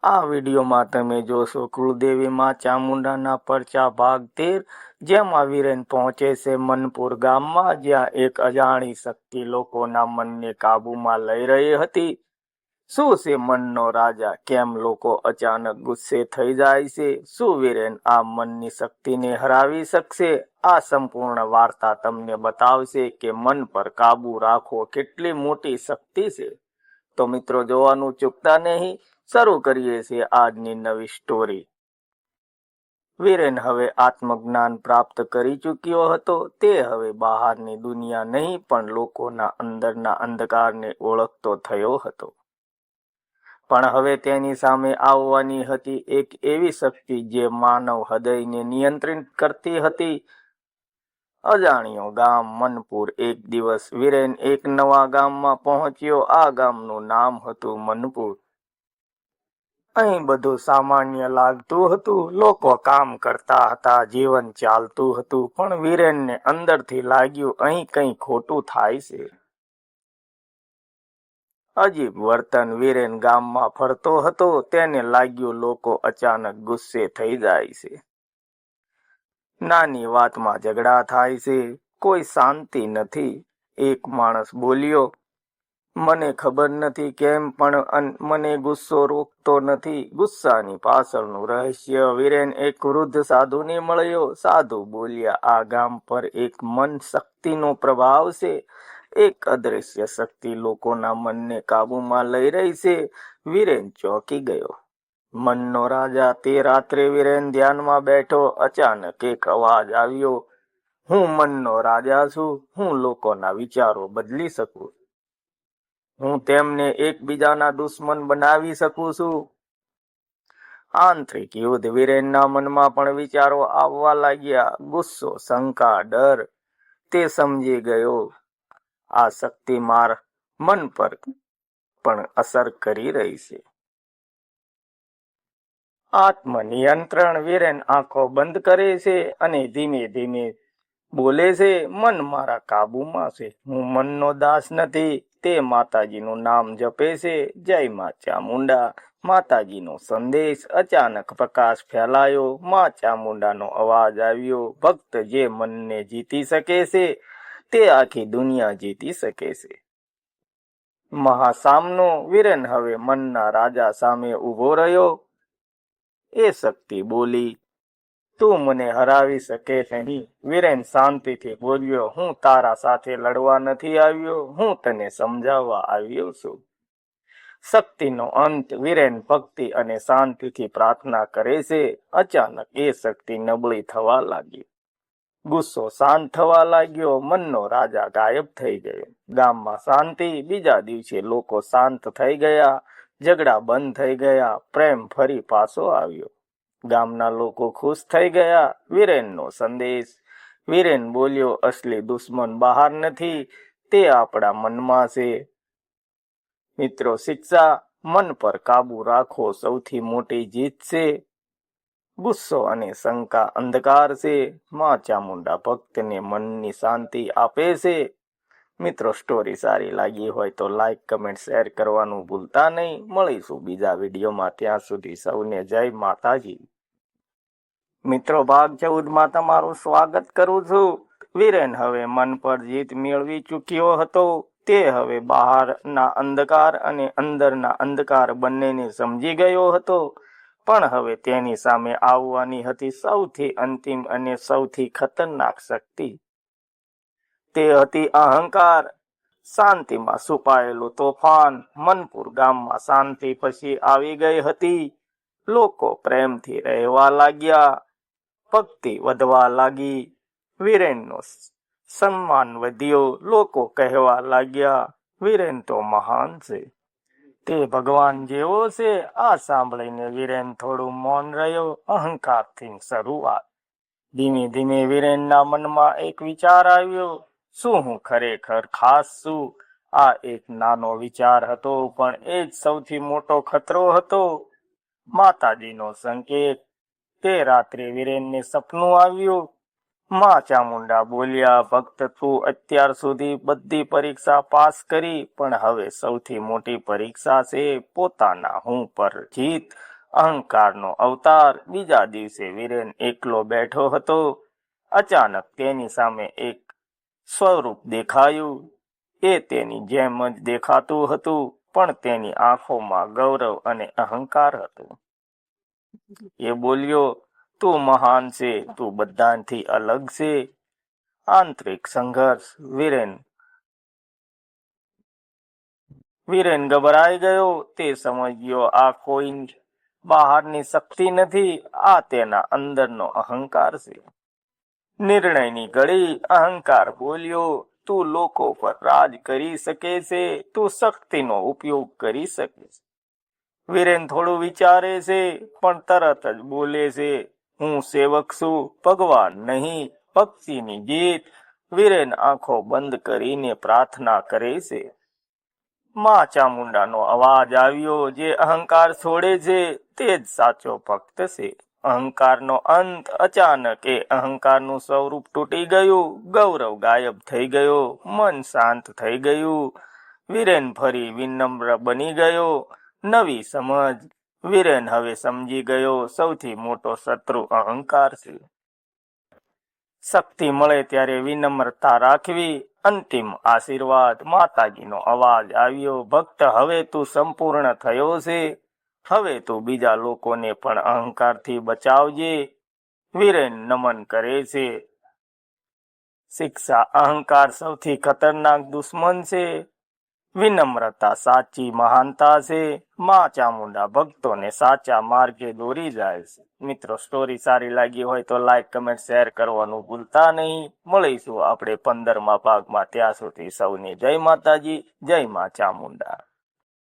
આ વિડીયોમાં તમે જોશો કુળદેવી માં ચામુંડાના પરચા ભાગ 13, જેમાં વીરેન પહોંચે છે મનપુર ગામમાં, જ્યાં એક અજાણી શક્તિ લોકોના મનને કાબૂમાં લઈ રહી હતી. શું છે મનનો રાજા? કેમ લોકો અચાનક ગુસ્સે થઈ જાય છે? શું વીરેન આ મનની શક્તિને હરાવી શકશે? આ સંપૂર્ણ વાર્તા તમને બતાવશે કે મન પર કાબુ રાખવો કેટલી મોટી શક્તિ છે. તો મિત્રો, જોવાનું ચૂકતા નહીં. શરૂ કરીએ છીએ આજની નવી સ્ટોરી. વીરેન હવે આત્મજ્ઞાન પ્રાપ્ત કરી ચૂક્યો હતો. તે હવે બહારની દુનિયા નહીં પણ લોકોના અંદરના અંધકારને ઓળખતો થયો હતો. પણ હવે તેની સામે આવવાની હતી એક એવી શક્તિ જે માનવ હૃદયને નિયંત્રિત કરતી હતી. અજાણ્યો ગામ મનપુર. એક દિવસ વીરેન એક નવા ગામમાં પહોંચ્યો. આ ગામનું નામ હતું મનપુર. અહીં બધું સામાન્ય લાગતું હતું. લોકો કામ કરતા હતા, જીવન ચાલતું હતું. પણ વીરેનને અંદરથી લાગ્યું અહીં કંઈ ખોટું થાય છે. અજીબ વર્તન. વીરેન ગામમાં ફરતો હતો. તેને લાગ્યું લોકો અચાનક ગુસ્સે થઈ જાય છે. નાની વાતમાં ઝઘડા થાય છે. કોઈ શાંતિ નથી. એક માણસ બોલ્યો, મને ખબર નથી કેમ પણ મને ગુસ્સો રોકતો નથી. ગુસ્સાની પાછળનું રહસ્ય. વીરેન એક વૃદ્ધ સાધુને મળ્યો. સાધુ બોલ્યા, આ ગામ પર એક મન શક્તિનો પ્રભાવ છે. એક અદૃશ્ય શક્તિ લોકોના મનને કાબૂમાં લઈ રહી છે. વીરેન ચોંકી ગયો. મનનો રાજા. તે રાત્રે વીરેન ધ્યાનમાં બેઠો. અચાનક એક અવાજ આવ્યો, હું મનનો રાજા છું. હું લોકોના વિચારો બદલી શકું. હું તેમને એકબીજાના દુશ્મન બનાવી શકું છું. આંતરિક યુદ્ધ. વીરેનના મનમાં પણ વિચારો આવવા લાગ્યા. ગુસ્સો, શંકા, ડર. તે સમજી ગયો આ શક્તિ મારા મન પર પણ અસર કરી રહી છે. આત્મનિયંત્રણ. વીરેન આંખો બંધ કરે છે અને ધીમે ધીમે બોલે છે, મન મારા કાબુમાં છે. હું મનનો દાસ નથી. તે માતાજીનું નામ જપે છે. જય મા ચામુંડા. માતાજીનો સંદેશ. અચાનક પ્રકાશ ફેલાયો. મા ચામુંડાનો અવાજ આવ્યો, ભક્ત જે મનને જીતી શકે છે તે આખી દુનિયા જીતી શકે છે. મહાસામનો. વીરેન હવે મનના રાજા સામે ઊભો રહ્યો. એ શક્તિ બોલી, તું મને હરાવી શકે નહીં. વીરેન શાંતિથી બોલ્યો, હું તારા સાથે લડવા નથી આવ્યો. હું તને સમજાવવા આવ્યો છું. શક્તિનો અંત. વીરેન ભક્તિ અને શાંતિથી પ્રાર્થના કરે છે. અચાનક એ શક્તિ નબળી થવા લાગી. ગુસ્સો શાંત થવા લાગ્યો. મનનો રાજા ગાયબ થઈ ગયો. ગામમાં શાંતિ. બીજા દિવસે લોકો શાંત થઈ ગયા. ઝઘડા બંધ થઈ ગયા. પ્રેમ ફરી પાછો આવ્યો. ગામના લોકો ખુશ થઈ ગયા. વીરેનનો સંદેશ. વીરેન બોલ્યો, અસલી દુશ્મન બહાર નથી, તે આપણા મનમાં છે. મિત્રો, શિક્ષા. મન પર કાબુ રાખવો સૌથી મોટી જીત છે. ગુસ્સો અને શંકા અંધકાર છે. મા ચામુંડા ભક્તને મનની શાંતિ આપે છે. મિત્રો, સ્ટોરી સારી લાગી હોય તો લાઈક, કમેન્ટ, શેર કરવાનું ભૂલતા નહીં. મળીશું બીજા વિડીયોમાં. ત્યાં સુધી સૌને જય માતાજી. મિત્રો, ભાગ 14માં તમારું સ્વાગત કરું છું. વીરેન હવે મન પર જીત મેળવી ચૂક્યો હતો. તે હવે બહારના અંધકાર અને અંદરના અંધકાર બંનેને સમજી ગયો હતો. પણ હવે તેની સામે આવવાની હતી સૌથી અંતિમ અને સૌથી ખતરનાક શક્તિ. તે હતી અહંકાર. શાંતિમાં છુપાયેલું તોફાન. મનપુર ગામમાં શાંતિ પછી આવી ગઈ હતી. લોકો પ્રેમથી રહેવા લાગ્યા. ભક્તિ વધવા લાગી. વીરેનનો સન્માન વધ્યો. લોકો કહેવા લાગ્યા, વીરેન તો મહાન છે, તે ભગવાન જેવો છે. આ સાંભળીને વીરેન થોડું મૌન રહ્યો. અહંકારથી શરૂઆત. ધીમે ધીમે વીરેનના મનમાં એક વિચાર આવ્યો, શું હું ખરેખર ખાસ છું? આ એક નાનો વિચાર હતો, પણ એ જ સૌથી મોટો ખતરો હતો. માતાજીનો સંકેત. તે રાત્રે વીરેનને સપનું આવ્યું. મા ચામુંડા બોલ્યા, ભક્ત, તું અત્યાર સુધી બધી પરીક્ષા પાસ કરી, પણ હવે સૌથી મોટી પરીક્ષા છે પોતાના હું પર જીત. અહંકારનો અવતાર. બીજા દિવસે વીરેન એકલો બેઠો હતો. અચાનક તેની સામે એક સ્વરૂપ દેખાયું. એ તેની જેમ જ દેખાતું હતું, પણ તેની આંખોમાં ગૌરવ અને અહંકાર હતો. એ બોલ્યો, તું મહાન છે, તું બધાથી અલગ છે. આંતરિક સંઘર્ષ. વીરેન ગભરાઈ ગયો. તે સમજ્યો આ કોઈ બહારની શક્તિ નથી, આ તેના અંદરનો અહંકાર છે. નિર્ણયની ઘડી. અહંકાર બોલ્યો, તું લોકો પર રાજ કરી શકે છે, તું શક્તિનો ઉપયોગ કરી શકે છે. વીરેન થોડું વિચારે છે, પણ તરત જ બોલે છે, હું સેવક છું, ભગવાન નહીં. ભક્તિની જીત. વીરેન આંખો બંધ કરીને પ્રાર્થના કરે છે. માં ચામુંડાનો અવાજ આવ્યો, જે અહંકાર છોડે છે તે જ સાચો ભક્ત છે. અહંકારનો અંત. અચાનક એ અહંકારનું સ્વરૂપ તૂટી ગયું. ગૌરવ ગાયબ થઈ ગયો. મન શાંત થઈ ગયું. વીરેન ફરી વિનમ્ર બની ગયો. નવી સમજ. વીરેન હવે સમજી ગયો, સૌથી મોટો શત્રુ અહંકાર છે. શક્તિ મળે ત્યારે વિનમ્રતા રાખવી. અંતિમ આશીર્વાદ. માતાજીનો અવાજ આવ્યો, ભક્ત હવે તું સંપૂર્ણ થયો છે. હવે તું બીજા લોકોને પણ અહંકારથી બચાવજે. વીરેન નમન કરે છે. શિક્ષા. અહંકાર સૌથી ખતરનાક દુશ્મન છે. વિનમ્રતા સાચી મહાનતા છે. માં ચામુંડા ભક્તોને સાચા માર્ગે દોરી જાય છે. મિત્રો, સ્ટોરી સારી લાગી હોય તો લાઈક, કમેન્ટ, શેર કરવાનું ભૂલતા નહીં. મળીશું આપણે 15મા ભાગમાં. ત્યાં સુધી સૌને જય માતાજી, જય માં ચામુંડા.